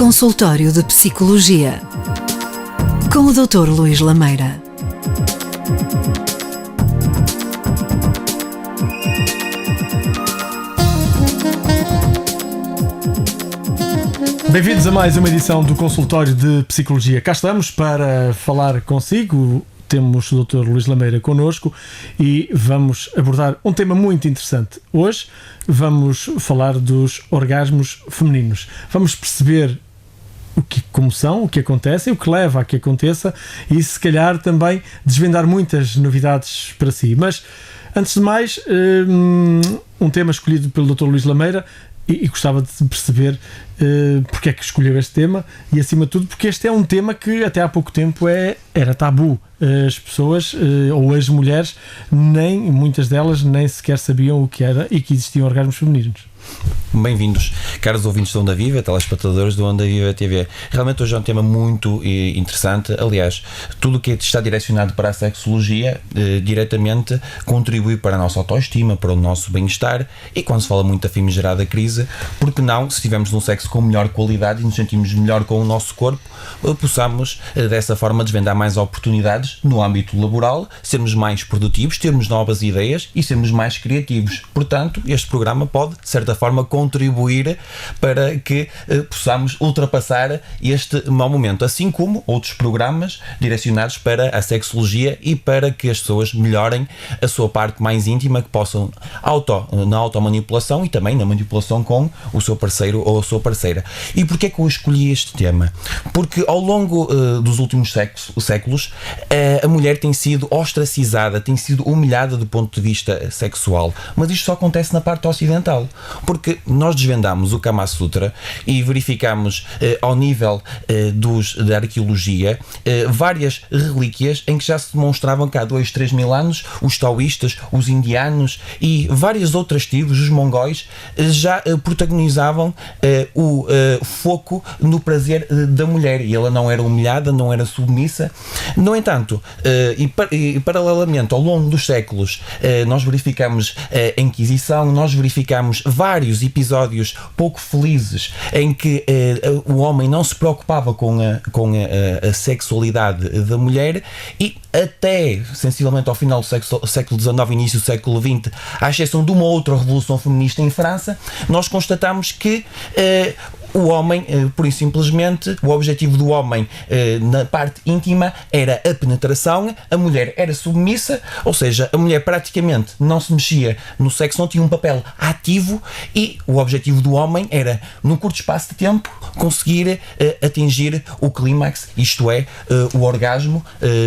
Consultório de Psicologia, com o Dr. Luís Lameira. Bem-vindos a mais uma edição do Consultório de Psicologia. Cá estamos para falar consigo. Temos o Dr. Luís Lameira connosco e vamos abordar um tema muito interessante. Hoje vamos falar dos orgasmos femininos. Vamos perceber como são, o que acontece, o que leva a que aconteça e se calhar também desvendar muitas novidades para si. Mas antes de mais, um tema escolhido pelo Dr. Luís Lameira e gostava de perceber porque é que escolheu este tema e, acima de tudo, porque este é um tema que até há pouco tempo era tabu. As pessoas ou as mulheres, muitas delas nem sequer sabiam o que era e que existiam orgasmos femininos. Bem-vindos, caros ouvintes da Onda Viva, telespectadores do Onda Viva TV. Realmente hoje é um tema muito interessante. Aliás, tudo o que está direcionado para a sexologia diretamente contribui para a nossa autoestima, para o nosso bem-estar, e quando se fala muito da famigerada crise, porque não, se estivermos num sexo com melhor qualidade e nos sentimos melhor com o nosso corpo, possamos dessa forma desvendar mais oportunidades no âmbito laboral, sermos mais produtivos, termos novas ideias e sermos mais criativos. Portanto, este programa pode, de certa forma, contribuir para que possamos ultrapassar este mau momento, assim como outros programas direcionados para a sexologia e para que as pessoas melhorem a sua parte mais íntima, que possam na automanipulação e também na manipulação com o seu parceiro ou a sua parceira. E porquê é que eu escolhi este tema? Porque ao longo dos últimos séculos a mulher tem sido ostracizada, tem sido humilhada do ponto de vista sexual, mas isto só acontece na parte ocidental, porque nós desvendamos o Kama Sutra e verificamos ao nível da arqueologia várias relíquias em que já se demonstravam que há 2-3 mil anos os taoístas, os indianos e várias outras tribos, os mongóis, já protagonizavam o foco no prazer da mulher, e ela não era humilhada, não era submissa. No entanto, e paralelamente ao longo dos séculos, nós verificamos a Inquisição, nós verificamos vários episódios pouco felizes em que o homem não se preocupava com a sexualidade da mulher, e até sensivelmente ao final do século XIX, início do século XX, à exceção de uma outra revolução feminista em França, nós constatamos que o homem, por e simplesmente, o objetivo do homem na parte íntima era a penetração, a mulher era submissa, ou seja, a mulher praticamente não se mexia no sexo, não tinha um papel ativo, e o objetivo do homem era, num curto espaço de tempo, conseguir atingir o clímax, isto é, o orgasmo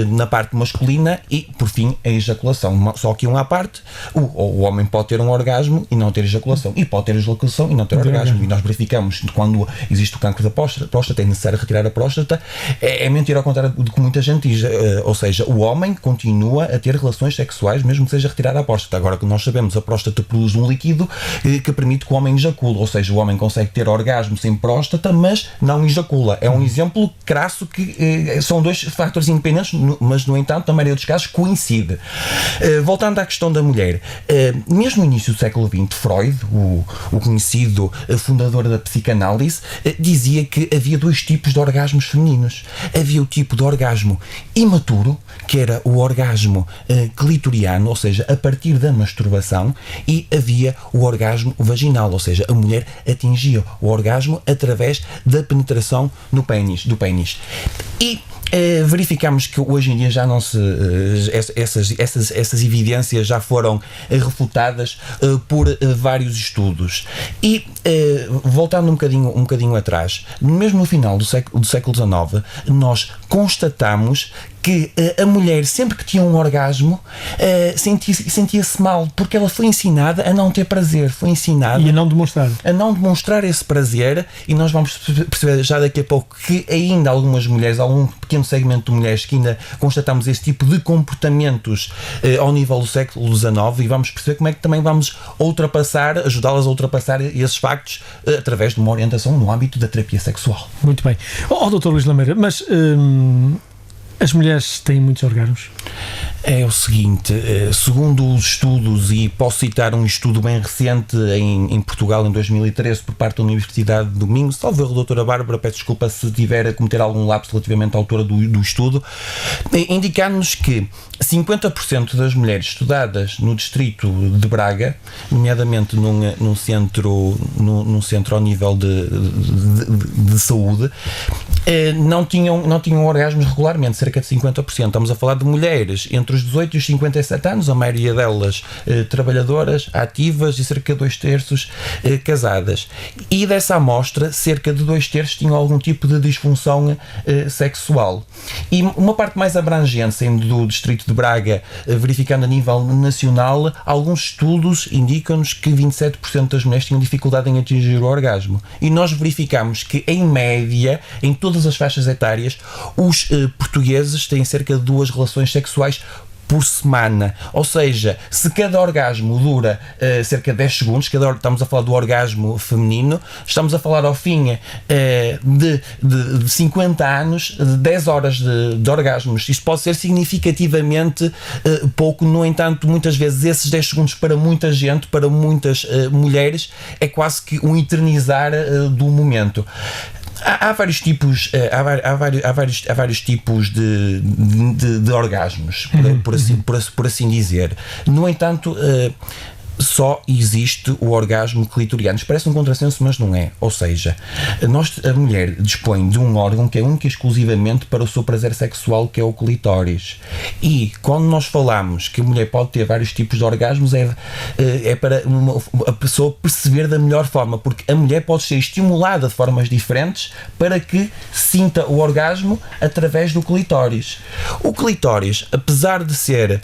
na parte masculina e, por fim, a ejaculação. Só que à parte, o homem pode ter um orgasmo e não ter ejaculação, e pode ter ejaculação e não ter orgasmo, e nós verificamos quando existe o cancro da próstata, é necessário retirar a próstata. É mentira ao contrário do que muita gente diz, ou seja, o homem continua a ter relações sexuais mesmo que seja retirada a próstata. Agora, que nós sabemos, a próstata produz um líquido que permite que o homem ejacule, ou seja, o homem consegue ter orgasmo sem próstata, mas não ejacula. É um exemplo crasso que são dois fatores independentes, mas no entanto, na maioria dos casos, coincide. Voltando à questão da mulher, mesmo no início do século XX, Freud, o conhecido fundador da psicanálise, dizia que havia dois tipos de orgasmos femininos. Havia o tipo de orgasmo imaturo, que era o orgasmo clitoriano, ou seja, a partir da masturbação, e havia o orgasmo vaginal, ou seja, a mulher atingia o orgasmo através da penetração do pênis. E verificamos que hoje em dia já não se essas evidências já foram refutadas por vários estudos. E voltando um bocadinho atrás, mesmo no final do século XIX, nós constatamos que a mulher, sempre que tinha um orgasmo, sentia-se mal, porque ela foi ensinada a não ter prazer, foi ensinada e a não demonstrar esse prazer. E nós vamos perceber já daqui a pouco que ainda algumas mulheres, algum pequeno segmento de mulheres, que ainda constatamos esse tipo de comportamentos ao nível do século XIX, e vamos perceber como é que também vamos ajudá-las a ultrapassar esses factos através de uma orientação no âmbito da terapia sexual. Muito bem. Dr. Luís Lameira, mas as mulheres têm muitos orgasmos? É o seguinte, segundo os estudos, e posso citar um estudo bem recente em Portugal, em 2013, por parte da Universidade de Minho, salve a doutora Bárbara, peço desculpa se tiver a cometer algum lapso relativamente à altura do estudo, indicando-nos que 50% das mulheres estudadas no distrito de Braga, nomeadamente num centro ao nível de saúde, não tinham orgasmos regularmente, cerca de 50%. Estamos a falar de mulheres entre os 18 e os 57 anos, a maioria delas trabalhadoras, ativas, e cerca de 2/3 casadas. E dessa amostra, cerca de 2/3 tinham algum tipo de disfunção sexual. E uma parte mais abrangente, sendo do distrito de Braga, verificando a nível nacional, alguns estudos indicam-nos que 27% das mulheres tinham dificuldade em atingir o orgasmo. E nós verificamos que, em média, em todas as faixas etárias, os portugueses têm cerca de 2 relações sexuais por semana. Ou seja, se cada orgasmo dura cerca de 10 segundos, estamos a falar do orgasmo feminino, estamos a falar ao fim de 50 anos, de 10 horas de orgasmos. Isto pode ser significativamente pouco. No entanto, muitas vezes esses 10 segundos para muita gente, para muitas mulheres, é quase que um eternizar do momento. Há vários tipos, há vários tipos de orgasmos, por assim dizer. No entanto, só existe o orgasmo clitoriano. Parece um contrassenso, mas não é. Ou seja, a mulher dispõe de um órgão que é único e exclusivamente para o seu prazer sexual, que é o clitóris. E quando nós falamos que a mulher pode ter vários tipos de orgasmos, é para a pessoa perceber da melhor forma, porque a mulher pode ser estimulada de formas diferentes para que sinta o orgasmo através do clitóris. O clitóris, apesar de ser,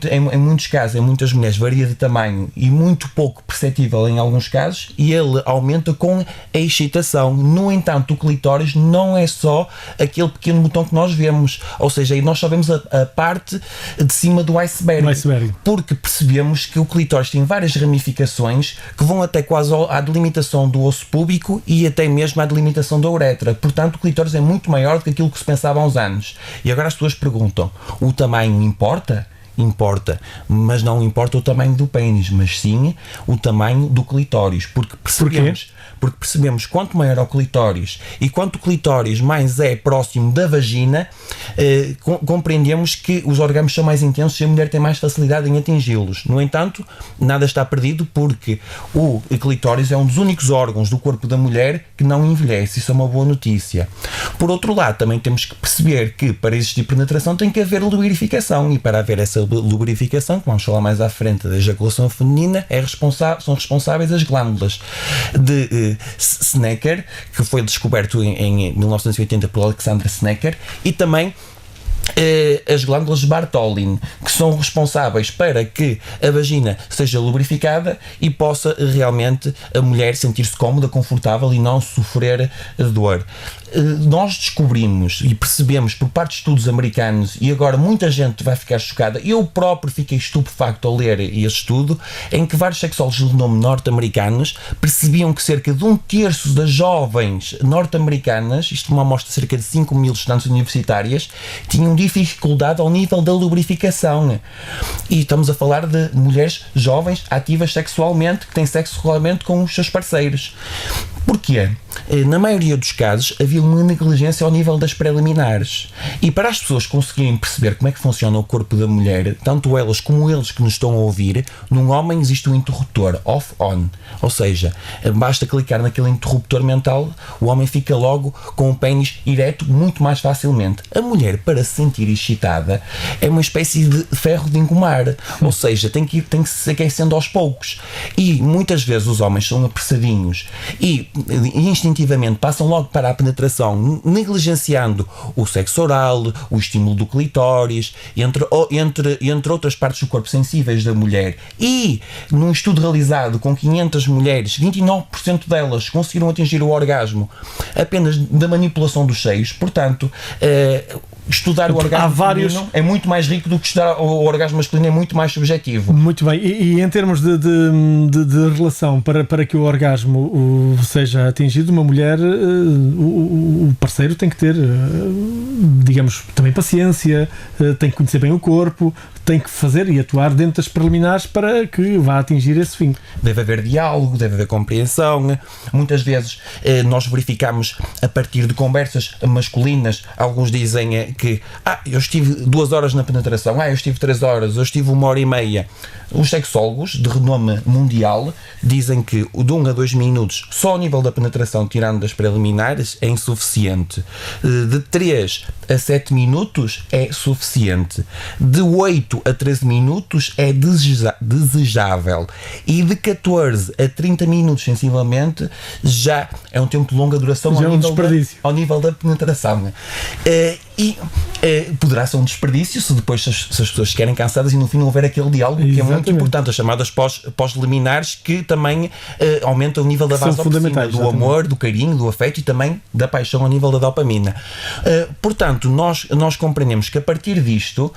em muitos casos, em muitas mulheres, varia de tamanho e muito pouco perceptível em alguns casos, e ele aumenta com a excitação. No entanto, o clitóris não é só aquele pequeno botão que nós vemos, ou seja, nós só vemos a parte de cima do iceberg, porque percebemos que o clitóris tem várias ramificações que vão até quase à delimitação do osso púbico e até mesmo à delimitação da uretra. Portanto, o clitóris é muito maior do que aquilo que se pensava há uns anos. E agora as pessoas perguntam, o tamanho importa? Importa, mas não importa o tamanho do pênis, mas sim o tamanho do clitóris, porque percebemos quanto maior é o clitóris e quanto o clitóris mais é próximo da vagina, compreendemos que os orgasmos são mais intensos e a mulher tem mais facilidade em atingi-los. No entanto, nada está perdido, porque o clitóris é um dos únicos órgãos do corpo da mulher que não envelhece. Isso é uma boa notícia. Por outro lado, também temos que perceber que para existir penetração tem que haver lubrificação, e para haver essa lubrificação, que vamos falar mais à frente da ejaculação feminina, são responsáveis as glândulas de Snecker, que foi descoberto em 1980 por Alexander Snecker, e também as glândulas de Bartholin, que são responsáveis para que a vagina seja lubrificada e possa realmente a mulher sentir-se cómoda, confortável e não sofrer dor. Nós descobrimos e percebemos por parte de estudos americanos, e agora muita gente vai ficar chocada, eu próprio fiquei estupefacto ao ler este estudo, em que vários sexólogos de nome norte-americanos percebiam que cerca de 1/3 das jovens norte-americanas, isto é uma amostra de cerca de 5.000 estudantes universitárias, tinham dificuldade ao nível da lubrificação. E estamos a falar de mulheres jovens, ativas sexualmente, que têm sexo regularmente com os seus parceiros. Porquê? Na maioria dos casos havia uma negligência ao nível das preliminares. E para as pessoas conseguirem perceber como é que funciona o corpo da mulher, tanto elas como eles que nos estão a ouvir, num homem existe um interruptor off-on. Ou seja, basta clicar naquele interruptor mental, o homem fica logo com o pênis ereto muito mais facilmente. A mulher, para se sentir excitada, é uma espécie de ferro de engomar. Ou seja, tem que se aquecendo aos poucos. E muitas vezes os homens são apressadinhos e instintivamente passam logo para a penetração, negligenciando o sexo oral, o estímulo do clitóris, entre outras partes do corpo sensíveis da mulher. E num estudo realizado com 500 mulheres, 29% delas conseguiram atingir o orgasmo apenas da manipulação dos seios. Portanto, estudar o orgasmo feminino é muito mais rico do que estudar o orgasmo masculino, é muito mais subjetivo. Muito bem, e em termos de relação, para que o orgasmo seja atingido, uma mulher, o parceiro tem que ter, digamos, também paciência, tem que conhecer bem o corpo, tem que fazer e atuar dentro das preliminares para que vá atingir esse fim. Deve haver diálogo, deve haver compreensão. Muitas vezes nós verificamos a partir de conversas masculinas, alguns dizem que eu estive 2 horas na penetração, eu estive 3 horas, eu estive 1h30. Os sexólogos de renome mundial dizem que de 1 a 2 minutos só ao nível da penetração, tirando das preliminares, é insuficiente. De 3 a 7 minutos é suficiente. De 8 a 13 minutos é desejável. E de 14 a 30 minutos, sensivelmente, já é um tempo de longa duração ao nível da penetração. Poderá ser um desperdício se depois as pessoas ficarem cansadas e no fim não houver aquele diálogo. Exatamente. Que é muito importante, as chamadas pós-liminares, que também aumentam o nível da vasopressina, do amor, do carinho, do afeto e também da paixão ao nível da dopamina. Portanto, nós compreendemos que a partir disto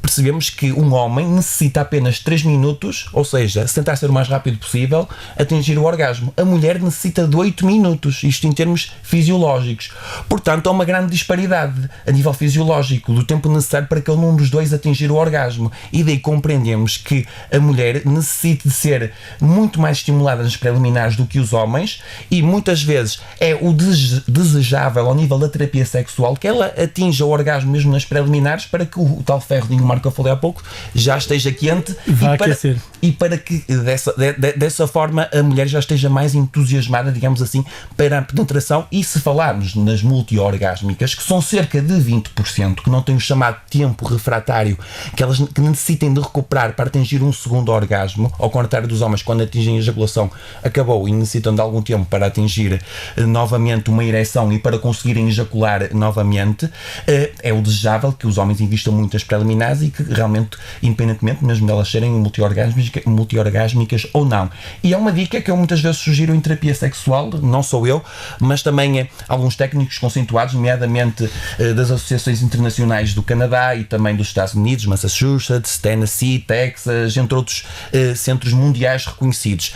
percebemos que um homem necessita apenas 3 minutos, ou seja, se tentar ser o mais rápido possível, atingir o orgasmo. A mulher necessita de 8 minutos, isto em termos fisiológicos. Portanto, há uma grande disparidade a nível fisiológico do tempo necessário para cada um dos dois atingir o orgasmo, e daí compreendemos que a mulher necessita de ser muito mais estimulada nas preliminares do que os homens, e muitas vezes é o desejável ao nível da terapia sexual que ela atinja o orgasmo mesmo nas preliminares, para que o tal ferro de Marco que eu falei há pouco já esteja quente e para que dessa forma a mulher já esteja mais entusiasmada, digamos assim, para a penetração. E se falarmos nas multiorgásmicas, que são cerca de 20%, que não têm o chamado tempo refratário, que necessitem de recuperar para atingir um segundo orgasmo, ao contrário dos homens, quando atingem a ejaculação, acabou e necessitam de algum tempo para atingir novamente uma ereção e para conseguirem ejacular novamente, é o desejável que os homens invistam muito nas preliminares e que realmente, independentemente mesmo delas serem multiorgásmicas ou não. E é uma dica que eu muitas vezes sugiro em terapia sexual, não sou eu, mas também alguns técnicos conceituados, nomeadamente das associações internacionais do Canadá e também dos Estados Unidos, Massachusetts, Tennessee, Texas, entre outros centros mundiais reconhecidos,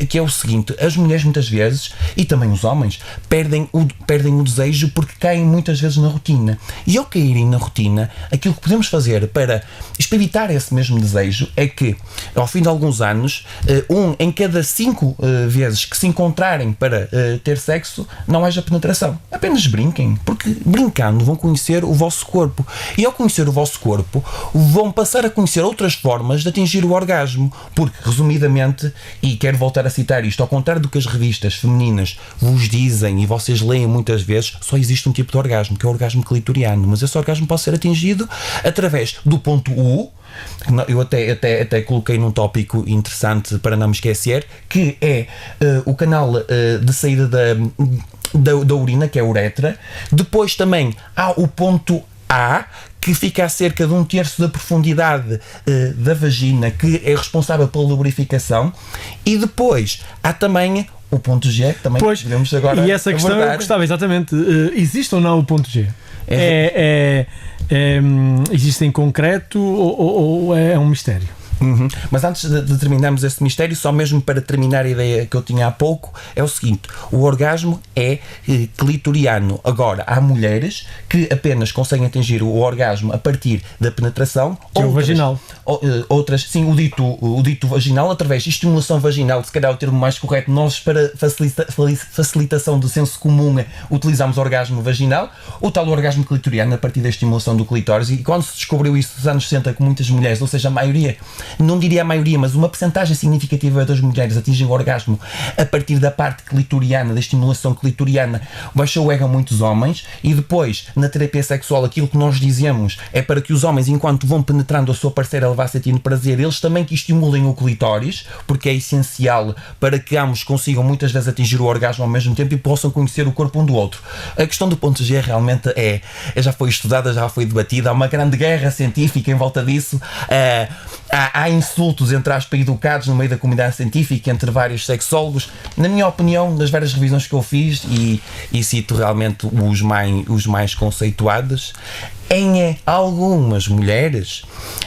que é o seguinte: as mulheres muitas vezes, e também os homens, perdem o desejo porque caem muitas vezes na rotina. E ao caírem na rotina, aquilo que podemos fazer para evitar esse mesmo desejo é que, ao fim de alguns anos, em cada 5 vezes que se encontrarem para ter sexo, não haja penetração. Apenas brinquem, porque brincando vão conhecer o vosso corpo. E ao conhecer o vosso corpo, vão passar a conhecer outras formas de atingir o orgasmo. Porque, resumidamente, e quero voltar a citar isto, ao contrário do que as revistas femininas vos dizem e vocês leem muitas vezes, só existe um tipo de orgasmo, que é o orgasmo clitoriano. Mas esse orgasmo pode ser atingido através do ponto U. Eu até coloquei num tópico interessante para não me esquecer, que é o canal de saída da urina, que é a uretra. Depois também há o ponto A, que fica a cerca de 1/3 da profundidade da vagina, que é responsável pela lubrificação. E depois há também o ponto G, que também podemos agora. E essa questão abordar. Eu gostava exatamente, existe ou não o ponto G? Existe em concreto ou é um mistério? Mas antes de terminarmos esse mistério, só mesmo para terminar a ideia que eu tinha há pouco, é o seguinte: o orgasmo é clitoriano. Agora, há mulheres que apenas conseguem atingir o orgasmo a partir da penetração, que é o vaginal. Outras, sim, o dito vaginal, através de estimulação vaginal, se calhar é o termo mais correto. Nós, para facilitação do senso comum, utilizamos o orgasmo vaginal, o tal orgasmo clitoriano a partir da estimulação do clitóris. E quando se descobriu isso nos anos 60 com muitas mulheres, ou seja, a maioria, não diria a maioria, mas uma percentagem significativa das mulheres atingem o orgasmo a partir da parte clitoriana, da estimulação clitoriana, baixou o ego a muitos homens. E depois, na terapia sexual, aquilo que nós dizemos é para que os homens, enquanto vão penetrando a sua parceira, ela vá sentindo prazer, eles também que estimulem o clitóris, porque é essencial para que ambos consigam muitas vezes atingir o orgasmo ao mesmo tempo e possam conhecer o corpo um do outro. A questão do ponto G realmente já foi estudada, já foi debatida, há uma grande guerra científica em volta disso. há insultos, entre aspas, educados no meio da comunidade científica entre vários sexólogos. Na minha opinião, das várias revisões que eu fiz, e cito realmente os mais conceituados, em algumas mulheres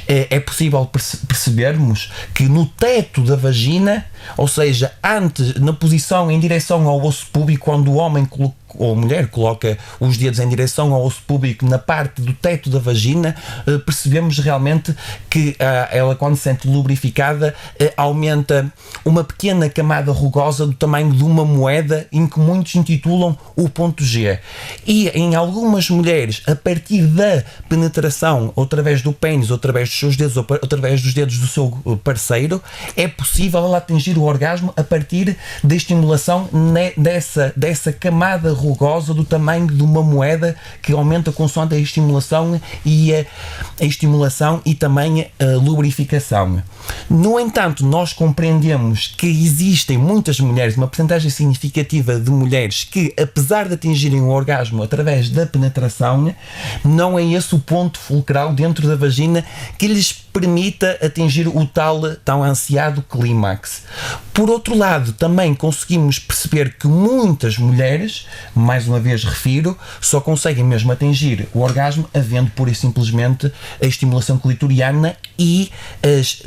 é possível percebermos que no teto da vagina, ou seja, antes, na posição em direção ao osso púbico, quando o homem ou a mulher coloca os dedos em direção ao osso púbico na parte do teto da vagina, percebemos realmente que ela, quando se sente lubrificada, aumenta uma pequena camada rugosa do tamanho de uma moeda, em que muitos intitulam o ponto G. E em algumas mulheres, a partir da penetração, ou através do pênis, ou através dos seus dedos, ou através dos dedos do seu parceiro, é possível ela atingir o orgasmo a partir da estimulação dessa camada rugosa do tamanho de uma moeda, que aumenta consoante a estimulação e também a lubrificação. No entanto, nós compreendemos que existem muitas mulheres, uma porcentagem significativa de mulheres, que, apesar de atingirem o orgasmo através da penetração, não é esse o ponto fulcral dentro da vagina que lhes permita atingir o tão ansiado clímax. Por outro lado, também conseguimos perceber que muitas mulheres, mais uma vez refiro, só conseguem mesmo atingir o orgasmo havendo pura e simplesmente a estimulação clitoriana, e as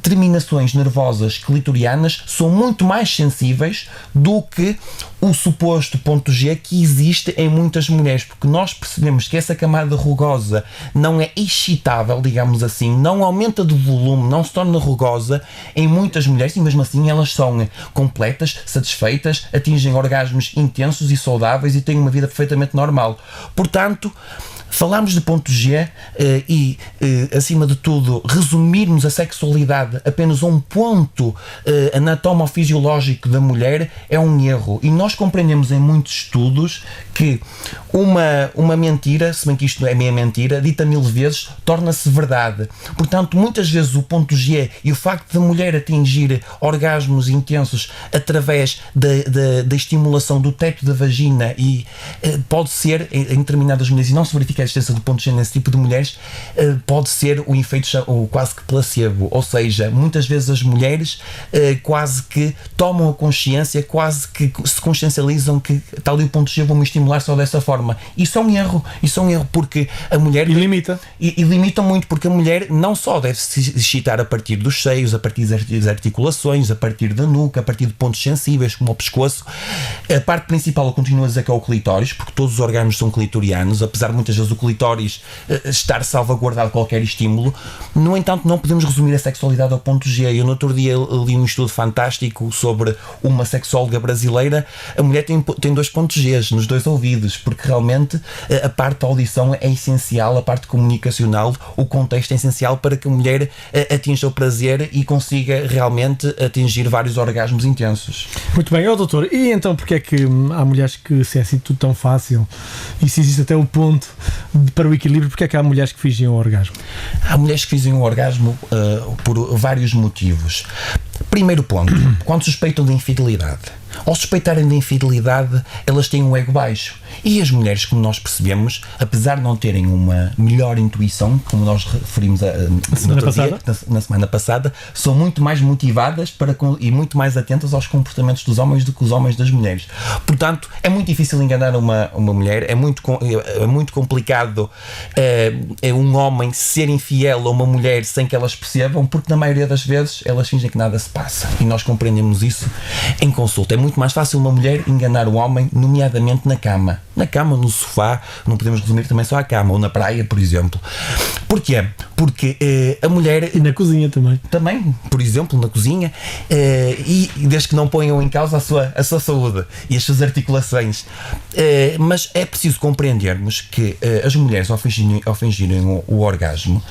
terminações nervosas clitorianas são muito mais sensíveis do que o suposto ponto G que existe em muitas mulheres, porque nós percebemos que essa camada rugosa não é excitável, digamos assim, não aumenta de volume, não se torna rugosa em muitas mulheres, e mesmo assim elas são completas, satisfeitas, atingem orgasmos intensos e saudáveis e têm uma vida perfeitamente normal. Portanto, falarmos de ponto G e, acima de tudo, resumirmos a sexualidade apenas a um ponto anatomofisiológico da mulher é um erro. E nós compreendemos em muitos estudos que uma mentira, se bem que isto é meia mentira, dita 1000 vezes, torna-se verdade. Portanto, muitas vezes o ponto G e o facto da mulher atingir orgasmos intensos através da estimulação do teto da vagina, e pode ser, em determinadas mulheres, e não se verifica a existência do ponto G nesse tipo de mulheres, pode ser o efeito quase que placebo, ou seja, muitas vezes as mulheres quase que tomam a consciência, quase que se consciencializam que está ali o ponto G, vou-me estimular só dessa forma. Isso é um erro, porque a mulher... E limita. E limitam muito, porque a mulher não só deve se excitar a partir dos seios, a partir das articulações, a partir da nuca, a partir de pontos sensíveis, como o pescoço. A parte principal, eu continuo a dizer que é o clitóris, porque todos os orgasmos são clitorianos, apesar de muitas vezes o clitóris estar salvaguardado de qualquer estímulo. No entanto, não podemos resumir a sexualidade ao ponto G. Eu no outro dia li um estudo fantástico sobre uma sexóloga brasileira. A mulher tem 2 pontos Gs nos 2 ouvidos, porque realmente a parte da audição é essencial, a parte comunicacional, o contexto é essencial para que a mulher atinja o prazer e consiga realmente atingir vários orgasmos intensos. Muito bem, doutor, e então porque é que há mulheres que se é assim tudo tão fácil, e se existe até o ponto para o equilíbrio, porque é que há mulheres que fingem o orgasmo? Há mulheres que fingem o orgasmo por vários motivos. Primeiro ponto, quando suspeitam de infidelidade. Ao suspeitarem de infidelidade, elas têm um ego baixo. E as mulheres, como nós percebemos, apesar de não terem uma melhor intuição, como nós referimos na semana passada, são muito mais motivadas e muito mais atentas aos comportamentos dos homens do que os homens das mulheres. Portanto, é muito difícil enganar uma mulher, é muito complicado um homem ser infiel a uma mulher sem que elas percebam, porque na maioria das vezes elas fingem que nada se passa. E nós compreendemos isso em consulta. É muito mais fácil uma mulher enganar o homem, nomeadamente na cama. Na cama, no sofá, não podemos resumir também só à cama, ou na praia, por exemplo. Porquê? Porque a mulher... E na cozinha também. Também, por exemplo, na cozinha, e desde que não ponham em causa a sua saúde e as suas articulações. Mas é preciso compreendermos que as mulheres, ao fingirem o orgasmo,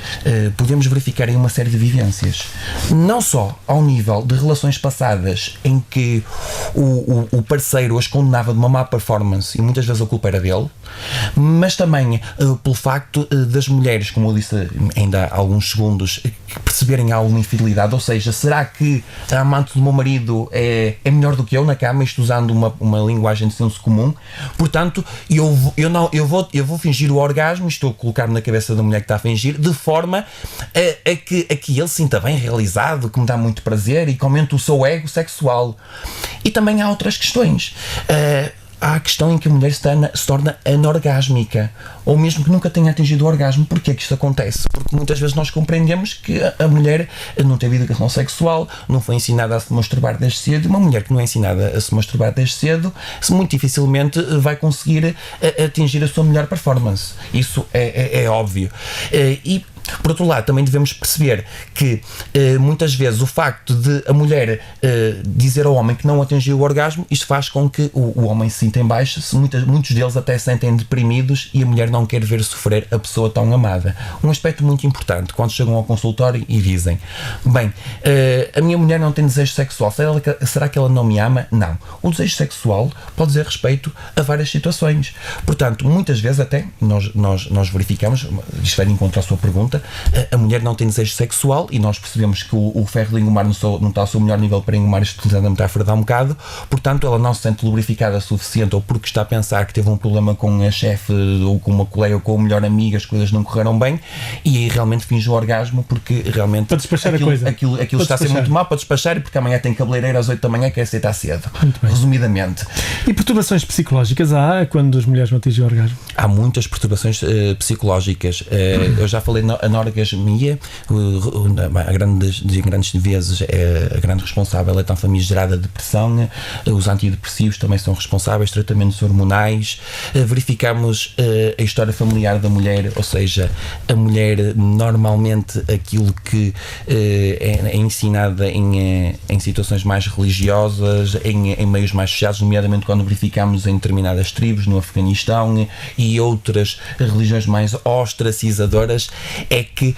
podemos verificar em uma série de vivências. Não só ao nível de relações passadas em que o parceiro as condenava de uma má performance e muitas vezes a culpa era dele, mas também pelo facto das mulheres, como eu disse disse ainda há alguns segundos, perceberem alguma infidelidade, ou seja, será que a amante do meu marido é melhor do que eu na cama, isto usando uma linguagem de senso comum. Portanto, eu vou fingir o orgasmo, estou a colocar-me na cabeça da mulher que está a fingir, de forma a que ele se sinta bem realizado, que me dá muito prazer e que aumente o seu ego sexual. E também há outras questões. Há a questão em que a mulher se torna anorgásmica, ou mesmo que nunca tenha atingido o orgasmo. Porquê que isto acontece? Porque muitas vezes nós compreendemos que a mulher não teve educação sexual, não foi ensinada a se masturbar desde cedo, e uma mulher que não é ensinada a se masturbar desde cedo, muito dificilmente vai conseguir atingir a sua melhor performance. Isso é óbvio. E por outro lado, também devemos perceber que muitas vezes o facto de a mulher dizer ao homem que não atingiu o orgasmo, isto faz com que o homem se sinta em baixa, muitos deles até se sentem deprimidos, e a mulher não quer ver sofrer a pessoa tão amada. Um aspecto muito importante, quando chegam ao consultório e dizem: bem, a minha mulher não tem desejo sexual, será que ela não me ama? Não. O desejo sexual pode dizer respeito a várias situações. Portanto, muitas vezes até nós verificamos, isto vai de encontro à sua pergunta, a mulher não tem desejo sexual, e nós percebemos que o ferro de engomar não está ao seu melhor nível para engomar, utilizando a metáfora de há um bocado. Portanto, ela não se sente lubrificada o suficiente, ou porque está a pensar que teve um problema com a chefe, ou com uma colega, ou com a melhor amiga, as coisas não correram bem, e aí realmente finge o orgasmo, porque realmente para despachar aquilo está a ser muito mal, para despachar, e porque amanhã tem cabeleireiro às 8 da manhã, quer aceitar cedo. Resumidamente. E perturbações psicológicas há quando as mulheres não atingem o orgasmo? Há muitas perturbações psicológicas. Eu já falei na anorgasmia, grandes vezes a grande responsável é tão famigerada depressão. Os antidepressivos também são responsáveis, tratamentos hormonais. Verificamos a história familiar da mulher, ou seja, a mulher normalmente aquilo que é ensinada em situações mais religiosas, em meios mais fechados, nomeadamente quando verificamos em determinadas tribos no Afeganistão e outras religiões mais ostracizadoras, é que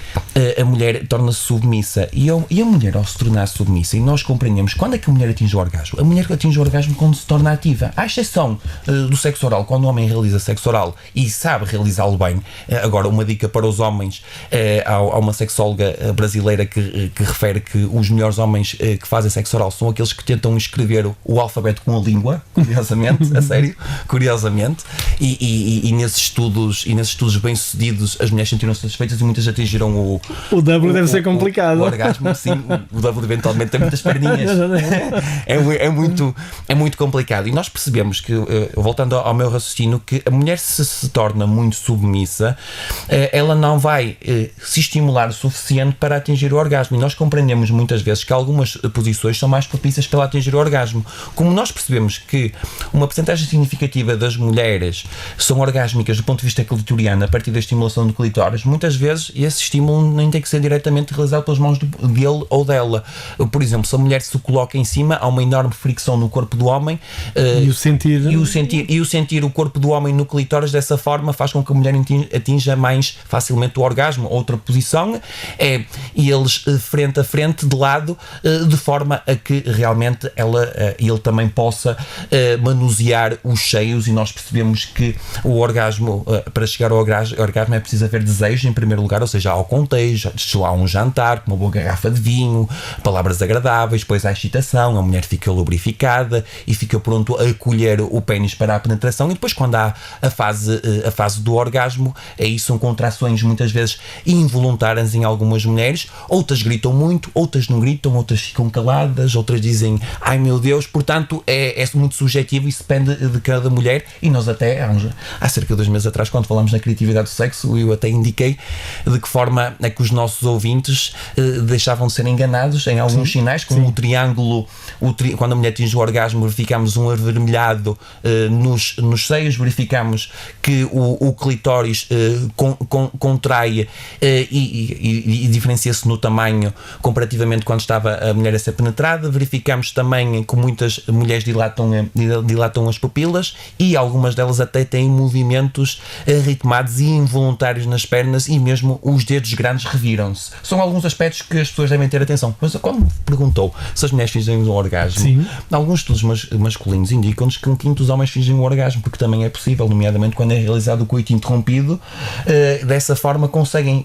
a mulher torna-se submissa, e a mulher, ao se tornar submissa, e nós compreendemos quando é que a mulher atinge o orgasmo. A mulher atinge o orgasmo quando se torna ativa, à exceção do sexo oral, quando o homem realiza sexo oral e sabe realizá-lo bem. Agora, uma dica para os homens: há uma sexóloga brasileira que refere que os melhores homens que fazem sexo oral são aqueles que tentam escrever o alfabeto com a língua, curiosamente, a sério, curiosamente, e nesses estudos bem-sucedidos as mulheres sentiram-se satisfeitas, e muitas atingiram o W deve ser complicado. O orgasmo, sim, o W eventualmente tem muitas perninhas. É muito complicado. E nós percebemos que, voltando ao meu raciocínio, que a mulher, se torna muito submissa, ela não vai se estimular o suficiente para atingir o orgasmo. E nós compreendemos muitas vezes que algumas posições são mais propícias para ela atingir o orgasmo. Como nós percebemos que uma porcentagem significativa das mulheres são orgásmicas do ponto de vista clitoriano a partir da estimulação do clitóris, muitas vezes esse estímulo nem tem que ser diretamente realizado pelas mãos dele ou dela. Por exemplo, se a mulher se coloca em cima, há uma enorme fricção no corpo do homem, e o sentir o corpo do homem no clitóris dessa forma faz com que a mulher atinja mais facilmente o orgasmo. Outra posição é eles frente a frente, de lado, de forma a que realmente ele também possa manusear os seios, e nós percebemos que o orgasmo, para chegar ao orgasmo é preciso haver desejo em primeiro lugar, ou seja, há o contejo, há um jantar com uma boa garrafa de vinho, palavras agradáveis, depois há a excitação, a mulher fica lubrificada e fica pronto a colher o pênis para a penetração, e depois quando há a fase do orgasmo, aí são contrações muitas vezes involuntárias em algumas mulheres, outras gritam muito, outras não gritam, outras ficam caladas, outras dizem ai meu Deus. Portanto é muito subjetivo, e depende de cada mulher. E nós até há cerca de 2 meses atrás, quando falámos na criatividade do sexo, eu até indiquei de que forma é que os nossos ouvintes deixavam de ser enganados em alguns sinais, como o triângulo, quando a mulher atinge o orgasmo, verificamos um avermelhado nos seios, verificamos que o clitóris contrai e diferencia-se no tamanho comparativamente quando estava a mulher a ser penetrada. Verificamos também que muitas mulheres dilatam as pupilas, e algumas delas até têm movimentos ritmados e involuntários nas pernas, e mesmo o os dedos grandes reviram-se. São alguns aspectos que as pessoas devem ter atenção. Mas quando me perguntou se as mulheres fingem um orgasmo, Sim. alguns estudos masculinos indicam-nos que 1/5 dos homens fingem um orgasmo, porque também é possível, nomeadamente quando é realizado o coito interrompido, dessa forma conseguem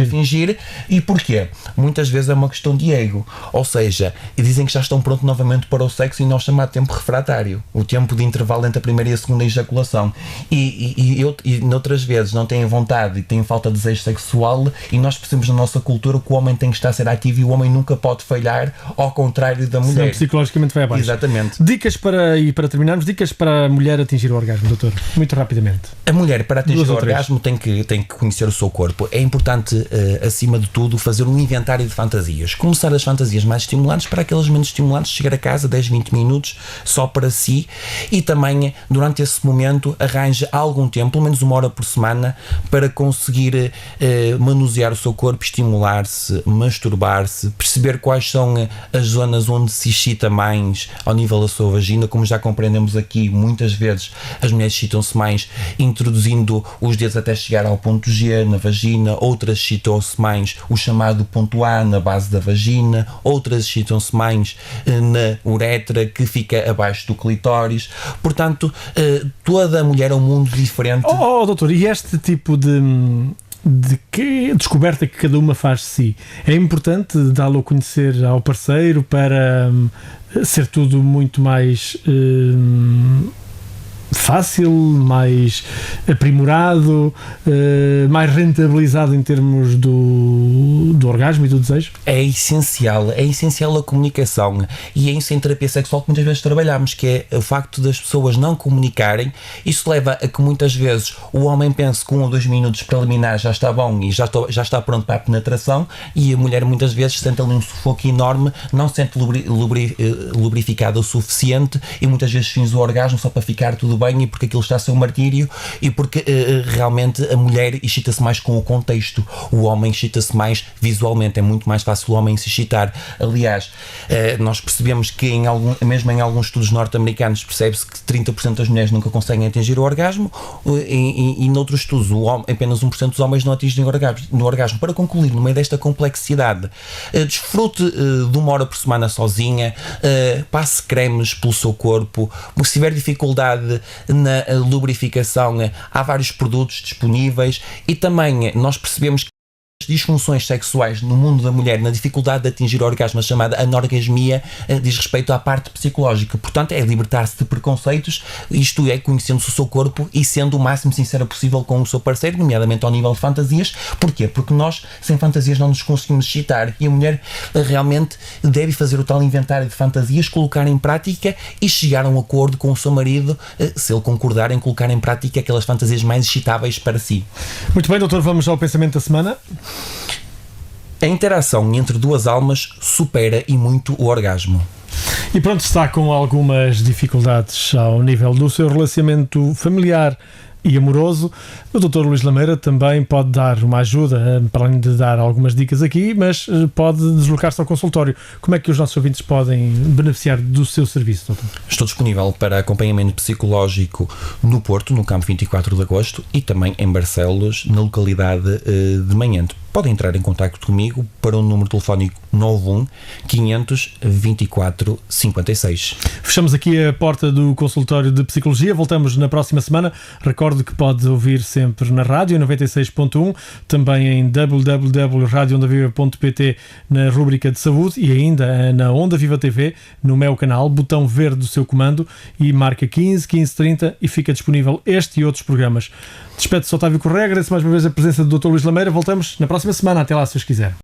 fingir. E porquê? Muitas vezes é uma questão de ego, ou seja, dizem que já estão prontos novamente para o sexo e não chamado tempo refratário, o tempo de intervalo entre a primeira e a segunda ejaculação, e noutras vezes não têm vontade e têm falta de desejo sexual, e nós percebemos na nossa cultura que o homem tem que estar a ser ativo e o homem nunca pode falhar, ao contrário da mulher. Senão psicologicamente vai abaixo. Exatamente. Dicas para terminarmos, dicas para a mulher atingir o orgasmo, doutor, muito rapidamente. A mulher, para atingir 2 o ou 3. orgasmo, tem que conhecer o seu corpo. É importante, acima de tudo, fazer um inventário de fantasias. Começar as fantasias mais estimulantes para aquelas menos estimulantes, chegar a casa 10, 20 minutos só para si, e também, durante esse momento, arranje algum tempo, pelo menos 1 hora por semana, para conseguir manusear o seu corpo, estimular-se, masturbar-se, perceber quais são as zonas onde se excita mais ao nível da sua vagina. Como já compreendemos aqui, muitas vezes as mulheres excitam-se mais introduzindo os dedos até chegar ao ponto G na vagina, outras excitam-se mais o chamado ponto A na base da vagina, outras excitam-se mais na uretra, que fica abaixo do clitóris. Portanto, toda a mulher é um mundo diferente. Doutor, e este tipo de descoberta que cada uma faz de si, é importante dá-lo a conhecer ao parceiro para ser tudo muito mais fácil, mais aprimorado, mais rentabilizado em termos do orgasmo e do desejo? É essencial a comunicação, e é isso em terapia sexual que muitas vezes trabalhamos, que é o facto das pessoas não comunicarem. Isso leva a que muitas vezes o homem pense que 1 ou 2 minutos preliminares já está bom e já está pronto para a penetração, e a mulher muitas vezes sente ali um sufoco enorme, não se sente lubrificada o suficiente, e muitas vezes finge o orgasmo só para ficar tudo bem, e porque aquilo está a ser um martírio, e porque realmente a mulher excita-se mais com o contexto, o homem excita-se mais visualmente. É muito mais fácil o homem se excitar. Aliás, nós percebemos que mesmo em alguns estudos norte-americanos percebe-se que 30% das mulheres nunca conseguem atingir o orgasmo, e noutros estudos apenas 1% dos homens não atingem o orgasmo. Para concluir, no meio desta complexidade, desfrute de 1 hora por semana sozinha, passe cremes pelo seu corpo. Se tiver dificuldade na lubrificação, há vários produtos disponíveis, e também nós percebemos que as disfunções sexuais no mundo da mulher, na dificuldade de atingir o orgasmo, a chamada anorgasmia, diz respeito à parte psicológica. Portanto, é libertar-se de preconceitos, isto é, conhecendo-se o seu corpo e sendo o máximo sincera possível com o seu parceiro, nomeadamente ao nível de fantasias. Porquê? Porque nós, sem fantasias, não nos conseguimos excitar, e a mulher realmente deve fazer o tal inventário de fantasias, colocar em prática e chegar a um acordo com o seu marido, se ele concordar em colocar em prática aquelas fantasias mais excitáveis para si. Muito bem, doutor, vamos ao pensamento da semana. A interação entre 2 almas supera e muito o orgasmo. E pronto, está com algumas dificuldades ao nível do seu relacionamento familiar e amoroso. O Dr. Luís Lameira também pode dar uma ajuda, para além de dar algumas dicas aqui, mas pode deslocar-se ao consultório. Como é que os nossos ouvintes podem beneficiar do seu serviço, doutor? Estou disponível para acompanhamento psicológico no Porto, no Campo 24 de Agosto, e também em Barcelos, na localidade de Manhente. Podem entrar em contacto comigo para o número telefónico 91 500 24 56. Fechamos aqui a porta do consultório de psicologia. Voltamos na próxima semana. Recordo que pode ouvir sempre na rádio 96.1, também em www.radioondaviva.pt na rúbrica de saúde, e ainda na Onda Viva TV, no meu canal, botão verde do seu comando, e marca 15 15 30 e fica disponível este e outros programas. Despede-se Otávio Correia, agradeço mais uma vez a presença do Dr. Luís Lameira. Voltamos na próxima semana. Até lá, se os quiser.